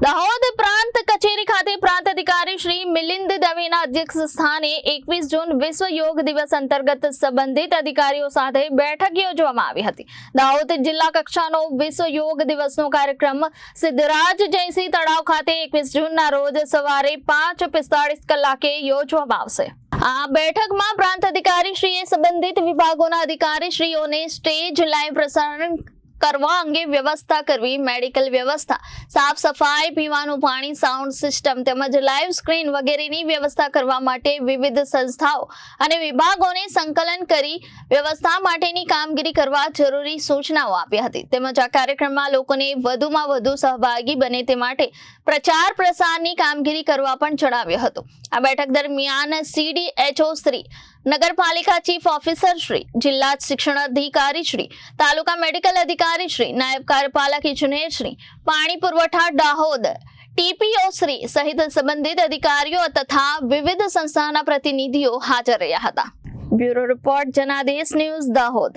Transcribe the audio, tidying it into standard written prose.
દાહોદ પ્રાંત કચેરી ખાતે પ્રાંત અધિકારી શ્રી મિલિંદ દવેના અધ્યક્ષ સ્થાને 21 જૂન વિશ્વ યોગ દિવસ અંતર્ગત સંબંધિત અધિકારીઓ સાથે બેઠક યોજવામાં આવી હતી। દાહોદ જિલ્લા કક્ષાનો વિશ્વ યોગ દિવસનો કાર્યક્રમ સિદ્ધરાજ જયસિંહ તળાવ ખાતે 21 જૂનના રોજ સવારે 5:45 કલાકે યોજવામાં આવશે। આ બેઠકમાં પ્રાંત અધિકારી શ્રીએ સંબંધિત વિભાગોના અધિકારી શ્રીઓને સ્ટેજ લાઈવ પ્રસારણ કરવા અંગે વ્યવસ્થા કરવી, મેડિકલ વ્યવસ્થા, સાફ સફાઈ, પીવાનું પાણી, સાઉન્ડ સિસ્ટમ તેમજ લાઈવ સ્ક્રીન વગેરેની વ્યવસ્થા કરવા માટે વિવિધ સંસ્થાઓ અને વિભાગોને સંકલન કરી વ્યવસ્થા માટેની કામગીરી કરવા જરૂરી સૂચનાઓ આપી હતી। તેમજ આ કાર્યક્રમમાં લોકોને વધુમાં વધુ સહભાગી બને તે માટે પ્રચાર પ્રસારની કામગીરી કરવા પણ જણાવ્યું હતું। આ બેઠક દરમિયાન CDHO શ્રી, નગરપાલિકા ચીફ ઓફિસર શ્રી, જિલ્લા શિક્ષણ અધિકારી શ્રી, તાલુકા મેડિકલ અધિકારી શ્રી, નાયબ કાર્યપાલક ઇજનેર શ્રી, પાણી પુરવઠા દાહોદ TPO શ્રી સહિત સંબંધિત અધિકારીઓ તથા વિવિધ સંસ્થાના પ્રતિનિધિઓ હાજર રહ્યા હતા। Bureau report Janadesh news Dahod.